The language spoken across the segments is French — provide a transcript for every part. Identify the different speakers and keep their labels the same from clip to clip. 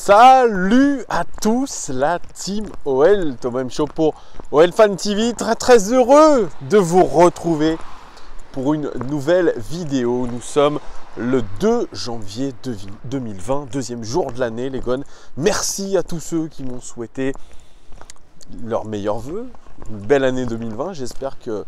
Speaker 1: Salut à tous la team OL, Thomas M. Show pour OL Fan TV, très heureux de vous retrouver pour une nouvelle vidéo. Nous sommes le 2 janvier 2020, deuxième jour de l'année les gones. Merci à tous ceux qui m'ont souhaité leurs meilleurs vœux, une belle année 2020, j'espère que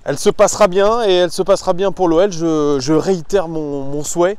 Speaker 1: elle se passera bien et elle se passera bien pour l'OL. Je réitère mon souhait,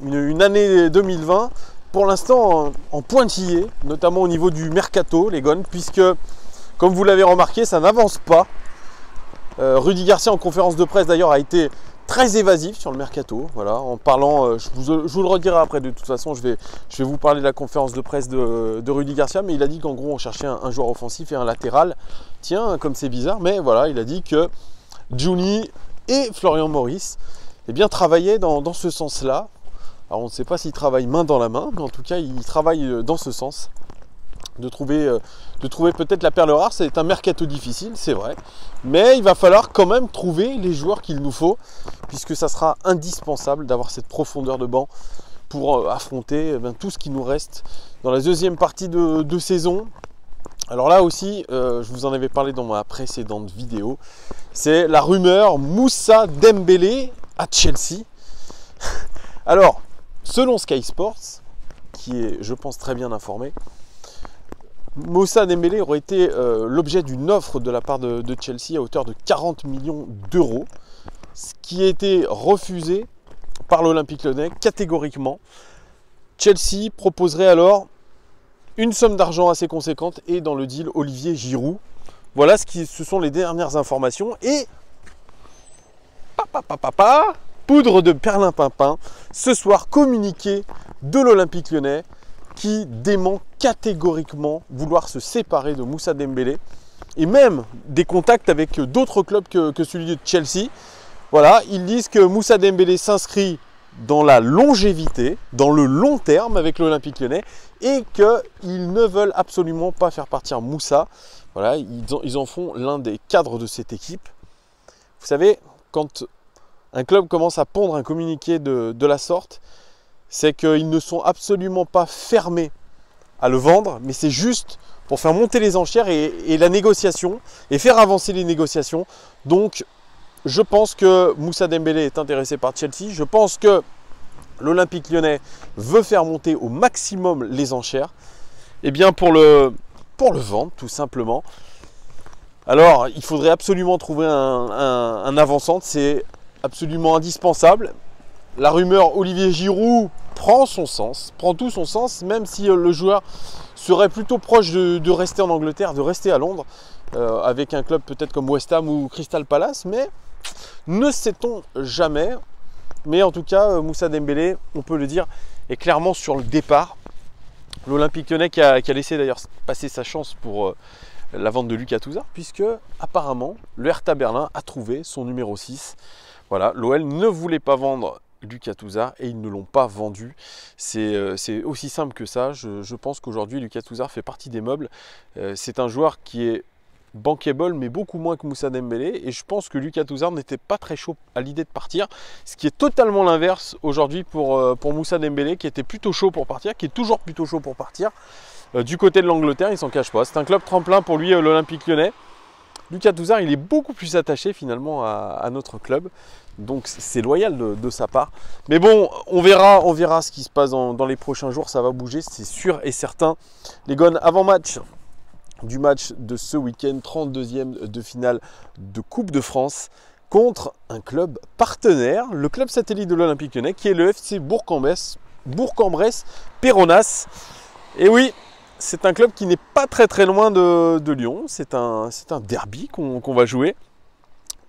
Speaker 1: une année 2020 pour l'instant en pointillé, notamment au niveau du mercato, les gones, puisque, comme vous l'avez remarqué, ça n'avance pas. Rudy Garcia, en conférence de presse d'ailleurs, a été très évasif sur le mercato. Voilà, en parlant, je vous le redirai après, de toute façon, je vais vous parler de la conférence de presse de Rudy Garcia, mais il a dit qu'en gros, on cherchait un joueur offensif et un latéral. Tiens, comme c'est bizarre, mais voilà, il a dit que Juni et Florian Maurice eh bien, travaillaient dans ce sens-là. Alors on ne sait pas s'il travaille main dans la main, mais en tout cas il travaille dans ce sens, de trouver peut-être la perle rare. C'est un mercato difficile, c'est vrai, mais il va falloir quand même trouver les joueurs qu'il nous faut, puisque ça sera indispensable d'avoir cette profondeur de banc pour affronter tout ce qui nous reste dans la deuxième partie de saison. Alors là aussi, je vous en avais parlé dans ma précédente vidéo, c'est la rumeur Moussa Dembélé à Chelsea. Alors, selon Sky Sports, qui est, je pense, très bien informé, Moussa Dembélé aurait été l'objet d'une offre de la part de Chelsea à hauteur de 40 millions d'euros, ce qui a été refusé par l'Olympique Lyonnais catégoriquement. Chelsea proposerait alors une somme d'argent assez conséquente et dans le deal Olivier Giroud. Voilà ce sont les dernières informations. Et poudre de perlimpinpin, ce soir communiqué de l'Olympique Lyonnais qui dément catégoriquement vouloir se séparer de Moussa Dembélé et même des contacts avec d'autres clubs que celui de Chelsea. Voilà, ils disent que Moussa Dembélé s'inscrit dans la longévité, dans le long terme avec l'Olympique Lyonnais et qu'ils ne veulent absolument pas faire partir Moussa. Voilà, ils en font l'un des cadres de cette équipe. Vous savez, quand un club commence à pondre un communiqué de la sorte, c'est qu'ils ne sont absolument pas fermés à le vendre, mais c'est juste pour faire monter les enchères et la négociation, et faire avancer les négociations. Donc, je pense que Moussa Dembélé est intéressé par Chelsea. Je pense que l'Olympique Lyonnais veut faire monter au maximum les enchères, et bien pour le vendre, tout simplement. Alors, il faudrait absolument trouver un avant-centre, c'est absolument indispensable. La rumeur Olivier Giroud prend tout son sens, même si le joueur serait plutôt proche de rester en Angleterre, de rester à Londres, avec un club peut-être comme West Ham ou Crystal Palace, mais ne sait-on jamais. Mais en tout cas, Moussa Dembélé, on peut le dire, est clairement sur le départ. L'Olympique Lyonnais qui a laissé d'ailleurs passer sa chance pour la vente de Lucas Touzard, puisque apparemment le Hertha Berlin a trouvé son numéro 6. Voilà, l'OL ne voulait pas vendre Lucas Touzard et ils ne l'ont pas vendu. C'est aussi simple que ça. Je pense qu'aujourd'hui Lucas Touzard fait partie des meubles. C'est un joueur qui est bankable, mais beaucoup moins que Moussa Dembélé, et je pense que Lucas Touzard n'était pas très chaud à l'idée de partir, ce qui est totalement l'inverse aujourd'hui pour Moussa Dembélé, qui était plutôt chaud pour partir, qui est toujours plutôt chaud pour partir. Du côté de l'Angleterre, il s'en cache pas. C'est un club tremplin pour lui, l'Olympique Lyonnais. Lucas Touzard, il est beaucoup plus attaché finalement à notre club, donc c'est loyal de sa part. Mais bon, on verra ce qui se passe dans les prochains jours, ça va bouger, c'est sûr et certain. Les gones, avant-match du match de ce week-end, 32e de finale de Coupe de France, contre un club partenaire, le club satellite de l'Olympique Lyonnais, qui est le FC Bourg-en-Bresse Péronas. Et oui, c'est un club qui n'est pas très loin de Lyon. C'est un derby qu'on va jouer.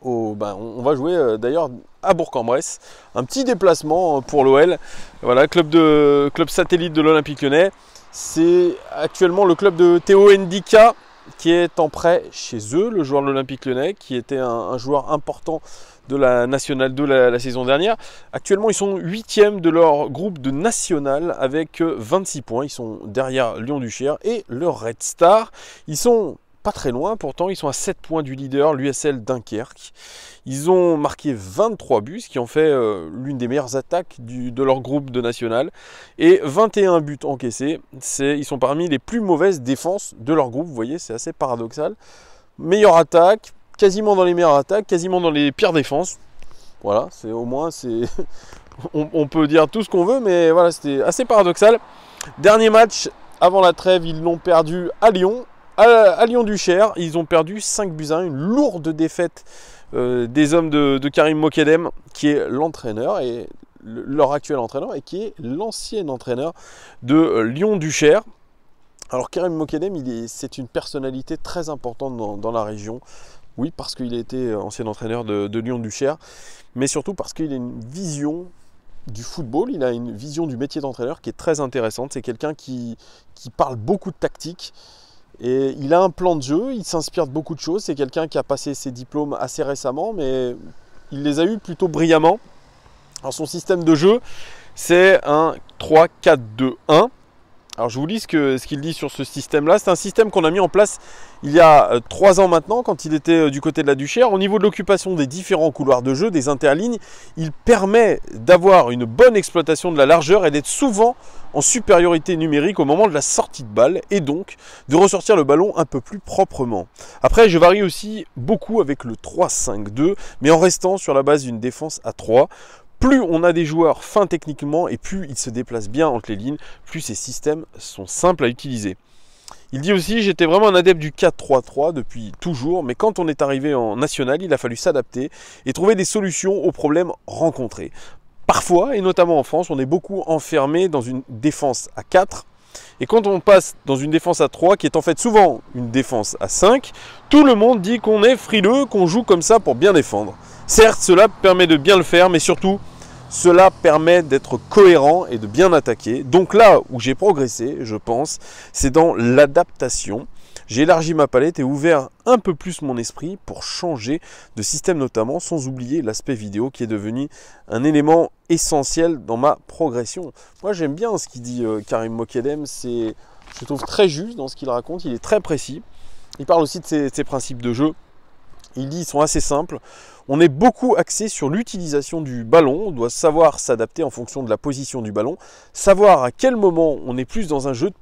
Speaker 1: On va jouer d'ailleurs à Bourg-en-Bresse. Un petit déplacement pour l'OL. Voilà, club satellite de l'Olympique Lyonnais. C'est actuellement le club de Théo Ndika qui est en prêt chez eux, le joueur de l'Olympique Lyonnais, qui était un joueur important de la Nationale 2 la saison dernière. Actuellement, ils sont 8e de leur groupe de National avec 26 points. Ils sont derrière Lyon-Duchère et le Red Star. Ils sont pas très loin, pourtant ils sont à 7 points du leader, l'USL Dunkerque. Ils ont marqué 23 buts, ce qui en fait l'une des meilleures attaques de leur groupe de national. Et 21 buts encaissés, ils sont parmi les plus mauvaises défenses de leur groupe. Vous voyez, c'est assez paradoxal. Meilleure attaque, quasiment dans les meilleures attaques, quasiment dans les pires défenses. Voilà, c'est au moins, on peut dire tout ce qu'on veut, mais voilà, c'était assez paradoxal. Dernier match, avant la trêve, ils l'ont perdu à Lyon. À Lyon-Duchère, ils ont perdu 5 buts à 1, une lourde défaite des hommes de Karim Mokedem, qui est l'entraîneur, et leur actuel entraîneur, et qui est l'ancien entraîneur de Lyon-Duchère. Alors Karim Mokedem, c'est une personnalité très importante dans la région. Oui, parce qu'il a été ancien entraîneur de Lyon-Duchère, mais surtout parce qu'il a une vision du football, il a une vision du métier d'entraîneur qui est très intéressante. C'est quelqu'un qui parle beaucoup de tactique. Et il a un plan de jeu, il s'inspire de beaucoup de choses. C'est quelqu'un qui a passé ses diplômes assez récemment, mais il les a eus plutôt brillamment. Alors son système de jeu, c'est un 3-4-2-1. Alors je vous lis ce qu'il dit sur ce système-là. C'est un système qu'on a mis en place il y a 3 ans maintenant, quand il était du côté de la Duchère. Au niveau de l'occupation des différents couloirs de jeu, des interlignes, il permet d'avoir une bonne exploitation de la largeur et d'être souvent en supériorité numérique au moment de la sortie de balle, et donc de ressortir le ballon un peu plus proprement. Après, je varie aussi beaucoup avec le 3-5-2, mais en restant sur la base d'une défense à 3. Plus on a des joueurs fins techniquement et plus ils se déplacent bien entre les lignes, plus ces systèmes sont simples à utiliser. Il dit aussi: j'étais vraiment un adepte du 4-3-3 depuis toujours, mais quand on est arrivé en national, il a fallu s'adapter et trouver des solutions aux problèmes rencontrés. Parfois, et notamment en France, on est beaucoup enfermé dans une défense à 4. Et quand on passe dans une défense à 3, qui est en fait souvent une défense à 5, tout le monde dit qu'on est frileux, qu'on joue comme ça pour bien défendre. Certes, cela permet de bien le faire, mais surtout, cela permet d'être cohérent et de bien attaquer. Donc là où j'ai progressé, je pense, c'est dans l'adaptation. J'ai élargi ma palette et ouvert un peu plus mon esprit pour changer de système notamment, sans oublier l'aspect vidéo qui est devenu un élément essentiel dans ma progression. Moi j'aime bien ce qu'il dit Karim Mokedem, je trouve très juste dans ce qu'il raconte, il est très précis. Il parle aussi de ses principes de jeu. Il dit qu'ils sont assez simples. On est beaucoup axé sur l'utilisation du ballon. On doit savoir s'adapter en fonction de la position du ballon. Savoir à quel moment on est plus dans un jeu de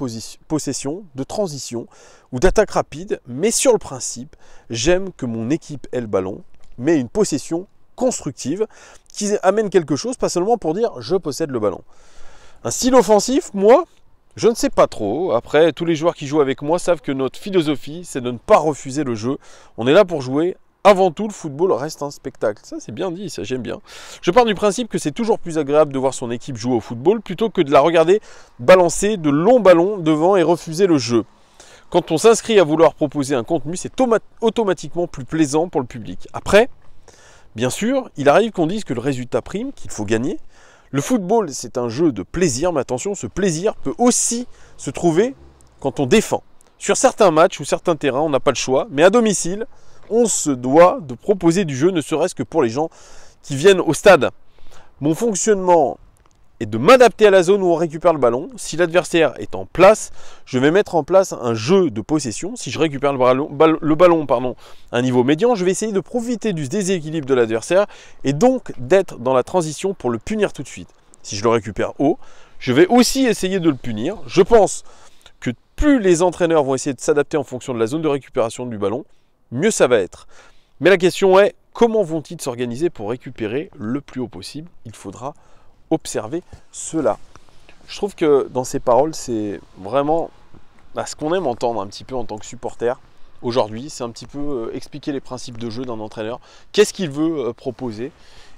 Speaker 1: possession, de transition ou d'attaque rapide. Mais sur le principe, j'aime que mon équipe ait le ballon, mais une possession constructive qui amène quelque chose, pas seulement pour dire je possède le ballon. Un style offensif, moi, je ne sais pas trop. Après, tous les joueurs qui jouent avec moi savent que notre philosophie, c'est de ne pas refuser le jeu. On est là pour jouer. Avant tout, le football reste un spectacle. Ça, c'est bien dit, ça, j'aime bien. Je pars du principe que c'est toujours plus agréable de voir son équipe jouer au football plutôt que de la regarder balancer de longs ballons devant et refuser le jeu. Quand on s'inscrit à vouloir proposer un contenu, c'est automatiquement plus plaisant pour le public. Après, bien sûr, il arrive qu'on dise que le résultat prime, qu'il faut gagner. Le football, c'est un jeu de plaisir, mais attention, ce plaisir peut aussi se trouver quand on défend. Sur certains matchs ou certains terrains, on n'a pas le choix, mais à domicile, on se doit de proposer du jeu, ne serait-ce que pour les gens qui viennent au stade. Mon fonctionnement est de m'adapter à la zone où on récupère le ballon. Si l'adversaire est en place, je vais mettre en place un jeu de possession. Si je récupère le ballon à un niveau médian, je vais essayer de profiter du déséquilibre de l'adversaire et donc d'être dans la transition pour le punir tout de suite. Si je le récupère haut, je vais aussi essayer de le punir. Je pense que plus les entraîneurs vont essayer de s'adapter en fonction de la zone de récupération du ballon, mieux ça va être. Mais la question est, comment vont-ils s'organiser pour récupérer le plus haut possible? Il faudra observer cela. Je trouve que dans ces paroles, c'est vraiment ce qu'on aime entendre un petit peu en tant que supporter aujourd'hui. C'est un petit peu expliquer les principes de jeu d'un entraîneur. Qu'est-ce qu'il veut proposer?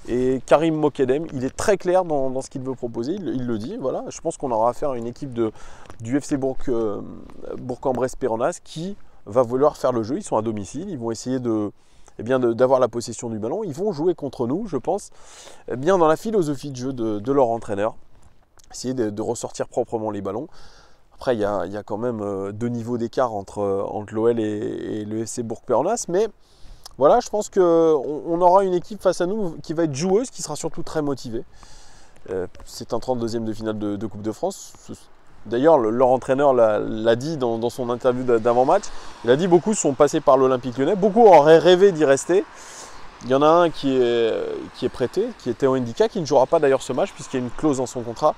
Speaker 1: Et Karim Mokedem, il est très clair dans ce qu'il veut proposer. Il le dit, voilà. Je pense qu'on aura affaire à une équipe du FC Bourg-en-Bresse-Péronnas qui va vouloir faire le jeu. Ils sont à domicile, ils vont essayer d'avoir la possession du ballon. Ils vont jouer contre nous, je pense, bien dans la philosophie de jeu de leur entraîneur. Essayer de ressortir proprement les ballons. Après, il y a quand même 2 niveaux d'écart entre l'OL et le FC Bourg-Péronnas. Mais voilà, je pense qu'on aura une équipe face à nous qui va être joueuse, qui sera surtout très motivée. C'est un 32e de finale de Coupe de France. D'ailleurs, leur entraîneur l'a dit dans son interview d'avant-match. Il a dit beaucoup sont passés par l'Olympique Lyonnais. Beaucoup auraient rêvé d'y rester. Il y en a un qui est prêté, qui était en handicap, qui ne jouera pas d'ailleurs ce match puisqu'il y a une clause dans son contrat.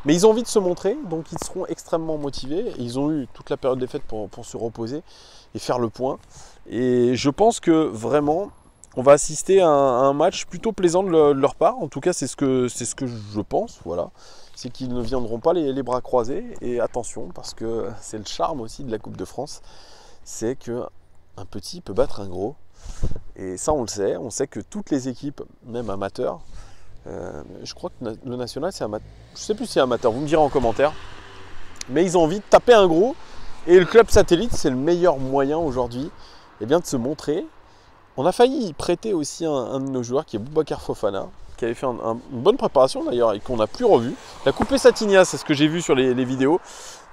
Speaker 1: Mais ils ont envie de se montrer, donc ils seront extrêmement motivés. Et ils ont eu toute la période des fêtes pour se reposer et faire le point. Et je pense que vraiment, on va assister à un match plutôt plaisant de leur part. En tout cas, c'est ce que je pense. Voilà. C'est qu'ils ne viendront pas les bras croisés. Et attention, parce que c'est le charme aussi de la Coupe de France, c'est qu'un petit peut battre un gros. Et ça, on le sait. On sait que toutes les équipes, même amateurs, je crois que le national, c'est amateur. Je ne sais plus si c'est amateur, vous me direz en commentaire. Mais ils ont envie de taper un gros. Et le club satellite, c'est le meilleur moyen aujourd'hui de se montrer. On a failli prêter aussi un de nos joueurs qui est Boubacar Fofana, qui avait fait une bonne préparation d'ailleurs et qu'on n'a plus revu. Il a coupé sa tignasse, c'est ce que j'ai vu sur les vidéos.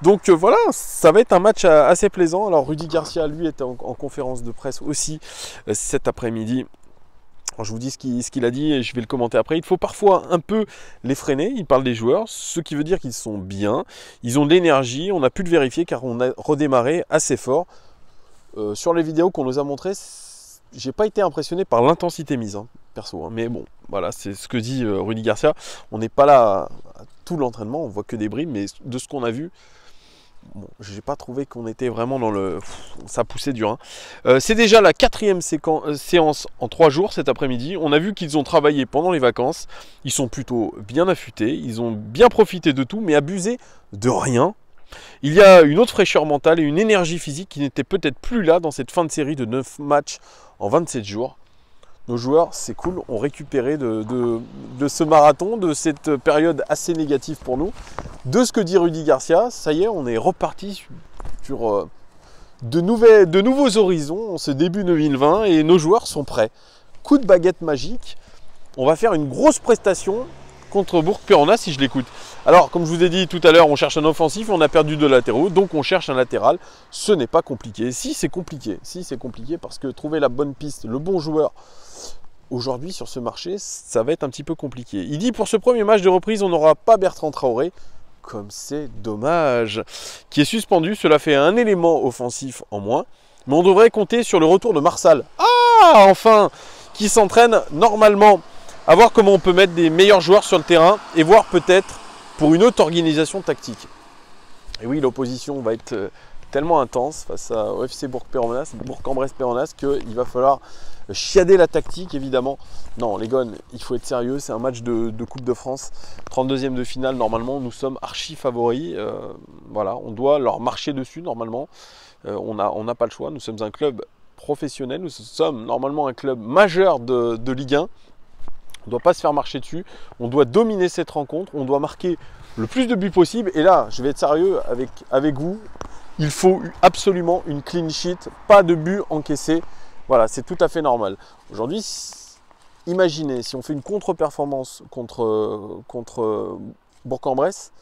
Speaker 1: Donc voilà, ça va être un match assez plaisant. Alors Rudy Garcia, lui, était en conférence de presse aussi cet après-midi. Je vous dis ce qu'il a dit et je vais le commenter après. Il faut parfois un peu les freiner. Il parle des joueurs, ce qui veut dire qu'ils sont bien. Ils ont de l'énergie. On a pu le vérifier car on a redémarré assez fort. Sur les vidéos qu'on nous a montrées, j'ai pas été impressionné par l'intensité mise, perso. Mais bon, voilà, c'est ce que dit Rudy Garcia. On n'est pas là à tout l'entraînement, on voit que des bribes, mais de ce qu'on a vu, bon, j'ai pas trouvé qu'on était vraiment dans le... Ça poussait dur. C'est déjà la 4e séance en 3 jours cet après-midi. On a vu qu'ils ont travaillé pendant les vacances. Ils sont plutôt bien affûtés. Ils ont bien profité de tout, mais abusé de rien. Il y a une autre fraîcheur mentale et une énergie physique qui n'était peut-être plus là dans cette fin de série de 9 matchs en 27 jours. Nos joueurs, c'est cool, ont récupéré de ce marathon, de cette période assez négative pour nous. De ce que dit Rudy Garcia, ça y est, on est reparti sur de nouveaux horizons en ce début 2020 et nos joueurs sont prêts. Coup de baguette magique, on va faire une grosse prestation contre Bourg-Péronnas si je l'écoute. Alors, comme je vous ai dit tout à l'heure, on cherche un offensif, on a perdu 2 latéraux, donc on cherche un latéral. Ce n'est pas compliqué. Si, c'est compliqué. Si, c'est compliqué parce que trouver la bonne piste, le bon joueur, aujourd'hui sur ce marché, ça va être un petit peu compliqué. Il dit pour ce premier match de reprise, on n'aura pas Bertrand Traoré, comme c'est dommage, qui est suspendu. Cela fait un élément offensif en moins. Mais on devrait compter sur le retour de Marsal. Ah, enfin, qui s'entraîne normalement. À voir comment on peut mettre des meilleurs joueurs sur le terrain et voir peut-être pour une autre organisation tactique. Et oui, l'opposition va être tellement intense face à OFC Bourg-en-Bresse-Péronnas qu'il va falloir chiader la tactique, évidemment. Non, les gars, il faut être sérieux, c'est un match de Coupe de France, 32e de finale, normalement, nous sommes archi favoris. Voilà, on doit leur marcher dessus, normalement. On n'a pas le choix, nous sommes un club professionnel, nous sommes normalement un club majeur de Ligue 1. On ne doit pas se faire marcher dessus, on doit dominer cette rencontre, on doit marquer le plus de buts possible. Et là, je vais être sérieux avec vous, il faut absolument une clean sheet, pas de buts encaissés. Voilà, c'est tout à fait normal. Aujourd'hui, imaginez si on fait une contre-performance contre Bourg-en-Bresse,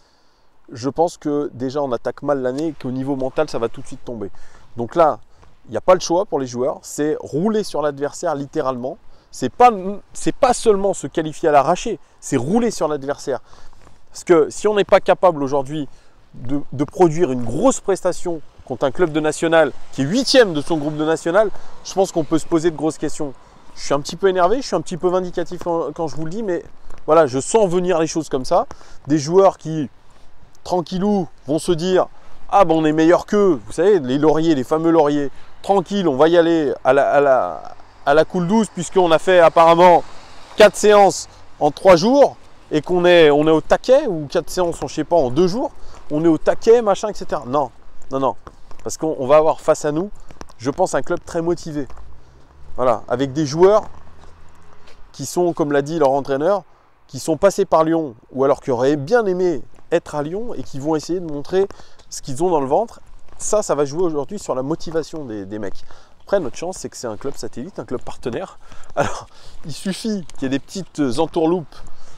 Speaker 1: je pense que déjà on attaque mal l'année et qu'au niveau mental, ça va tout de suite tomber. Donc là, il n'y a pas le choix pour les joueurs, c'est rouler sur l'adversaire littéralement. C'est pas seulement se qualifier à l'arraché, c'est rouler sur l'adversaire. Parce que si on n'est pas capable aujourd'hui de produire une grosse prestation contre un club de national qui est 8e de son groupe de national, je pense qu'on peut se poser de grosses questions. Je suis un petit peu énervé, je suis un petit peu vindicatif quand je vous le dis, mais voilà, je sens venir les choses comme ça. Des joueurs qui, tranquillou, vont se dire « Ah ben on est meilleur qu'eux », vous savez, les lauriers, les fameux lauriers, tranquille, on va y aller à la cool douce puisqu'on a fait apparemment 4 séances en 3 jours et qu'on est au taquet, ou 4 séances, je ne sais pas, en 2 jours, on est au taquet, machin, etc. Non, non, non, parce qu'on va avoir face à nous, je pense, un club très motivé. Voilà, avec des joueurs qui sont, comme l'a dit leur entraîneur, qui sont passés par Lyon, ou alors qui auraient bien aimé être à Lyon et qui vont essayer de montrer ce qu'ils ont dans le ventre. Ça va jouer aujourd'hui sur la motivation des mecs. Après, notre chance, c'est que c'est un club satellite, un club partenaire. Alors, il suffit qu'il y ait des petites entourloupes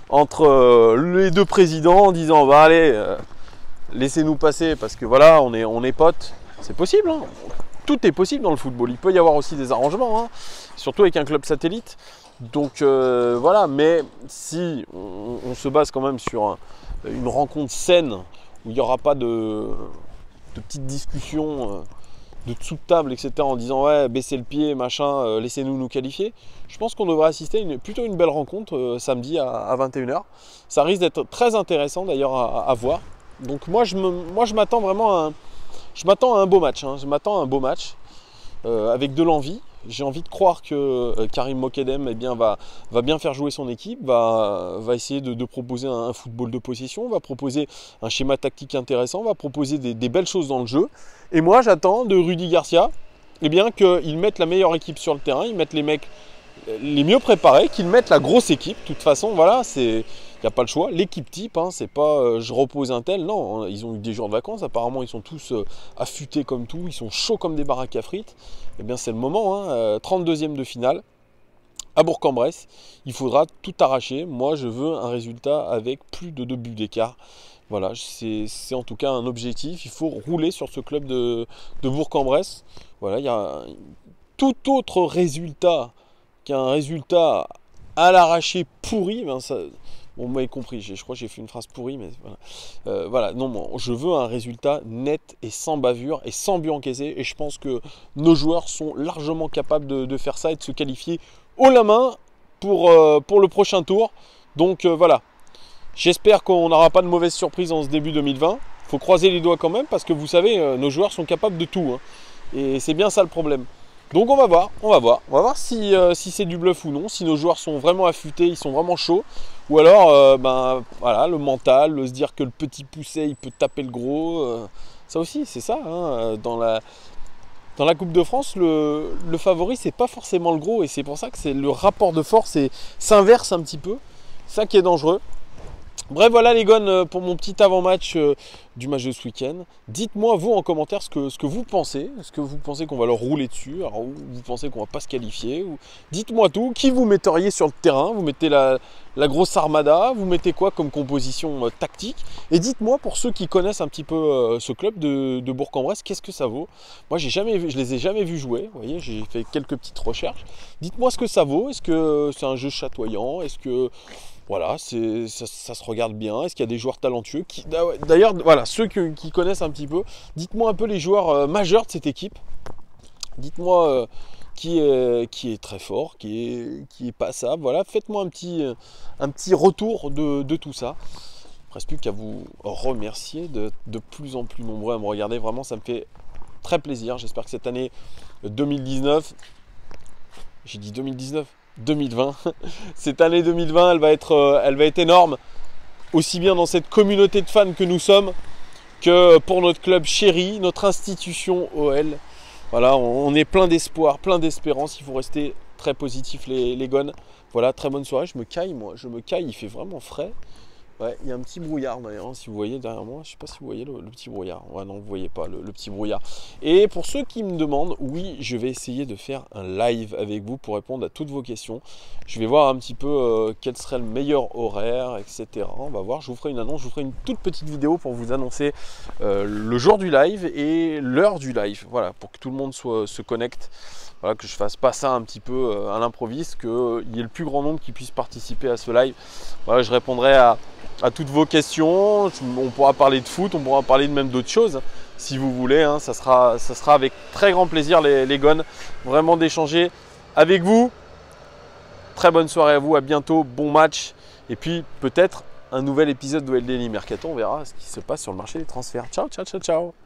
Speaker 1: entre les deux présidents en disant bah, « Allez, laissez-nous passer parce que voilà, on est potes ». C'est possible, hein. Tout est possible dans le football. Il peut y avoir aussi des arrangements, hein, surtout avec un club satellite. Donc voilà, mais si on se base quand même sur une rencontre saine où il n'y aura pas de petites discussions de dessous de table, etc. en disant ouais, baissez le pied, machin, laissez-nous nous qualifier. Je pense qu'on devrait assister à plutôt une belle rencontre samedi à 21h. Ça risque d'être très intéressant d'ailleurs à voir. Donc moi je m'attends vraiment à un beau match. Hein. Je m'attends à un beau match avec de l'envie. J'ai envie de croire que Karim Mokedem va bien faire jouer son équipe, va essayer de proposer un football de possession, va proposer un schéma tactique intéressant, va proposer des belles choses dans le jeu. Et moi, j'attends de Rudy Garcia qu'il mette la meilleure équipe sur le terrain, il mette les mecs les mieux préparés, qu'il mette la grosse équipe. De toute façon, voilà, il n'y a pas le choix. L'équipe type, hein, c'est pas je repose un tel. Non, ils ont eu des jours de vacances. Apparemment, ils sont tous affûtés comme tout. Ils sont chauds comme des baraques à frites. Eh bien, c'est le moment. Hein, 32e de finale à Bourg-en-Bresse. Il faudra tout arracher. Moi, je veux un résultat avec plus de 2 buts d'écart. Voilà, c'est en tout cas un objectif. Il faut rouler sur ce club de Bourg-en-Bresse. Voilà, il y a tout autre résultat qu'un résultat à l'arraché pourri, ben ça, bon, vous m'avez compris, je crois que j'ai fait une phrase pourrie, mais voilà. Voilà, non, bon, je veux un résultat net et sans bavure et sans but encaissé, et je pense que nos joueurs sont largement capables de faire ça et de se qualifier haut la main pour le prochain tour. Donc voilà, j'espère qu'on n'aura pas de mauvaises surprises en ce début 2020. Il faut croiser les doigts quand même, parce que vous savez, nos joueurs sont capables de tout, hein, et c'est bien ça le problème. Donc on va voir si c'est du bluff ou non, si nos joueurs sont vraiment affûtés, ils sont vraiment chauds, ou alors ben voilà, le mental, se dire que le petit poussé il peut taper le gros, ça aussi c'est ça, hein, dans la Coupe de France, le favori c'est pas forcément le gros, et c'est pour ça que le rapport de force s'inverse un petit peu, c'est ça qui est dangereux. Bref, voilà les gones pour mon petit avant-match du match de ce week-end. Dites-moi vous en commentaire ce que vous pensez. Est-ce que vous pensez qu'on va leur rouler dessus? Alors, ou vous pensez qu'on va pas se qualifier? Dites-moi tout. Qui vous metteriez sur le terrain? Vous mettez la grosse armada? Vous mettez quoi comme composition tactique? Et dites-moi, pour ceux qui connaissent un petit peu ce club de Bourg-en-Bresse, qu'est-ce que ça vaut? Moi, je les ai jamais vus jouer. Vous voyez, j'ai fait quelques petites recherches. Dites-moi ce que ça vaut. Est-ce que c'est un jeu chatoyant? Est-ce que voilà, ça se regarde bien. Est-ce qu'il y a des joueurs talentueux D'ailleurs, voilà, ceux qui connaissent un petit peu, dites-moi un peu les joueurs majeurs de cette équipe. Dites-moi qui est très fort, qui est passable. Voilà, faites-moi un petit retour de tout ça. Il ne reste plus qu'à vous remercier de plus en plus nombreux à me regarder. Vraiment, ça me fait très plaisir. J'espère que cette année 2019, j'ai dit 2019 2020. Cette année 2020, elle va être énorme, aussi bien dans cette communauté de fans que nous sommes, que pour notre club chéri, notre institution OL. Voilà, on est plein d'espoir, plein d'espérance. Il faut rester très positif les gones. Voilà, très bonne soirée. Je me caille, moi. Je me caille, il fait vraiment frais. Ouais, il y a un petit brouillard d'ailleurs, hein, si vous voyez derrière moi, je ne sais pas si vous voyez le petit brouillard. Ouais, non, vous ne voyez pas le petit brouillard. Et pour ceux qui me demandent, oui, je vais essayer de faire un live avec vous pour répondre à toutes vos questions. Je vais voir un petit peu quel serait le meilleur horaire, etc. On va voir, je vous ferai une annonce, je vous ferai une toute petite vidéo pour vous annoncer le jour du live et l'heure du live. Voilà, pour que tout le monde se connecte. Voilà, que je fasse pas ça un petit peu à l'improviste, qu'il y ait le plus grand nombre qui puisse participer à ce live. Voilà, je répondrai à toutes vos questions. On pourra parler de foot, on pourra parler même d'autres choses si vous voulez, hein. Ça sera avec très grand plaisir les gones, vraiment d'échanger avec vous. Très bonne soirée à vous, à bientôt, bon match, et puis peut-être un nouvel épisode de LDLI Mercato. On verra ce qui se passe sur le marché des transferts. Ciao, ciao, ciao, ciao.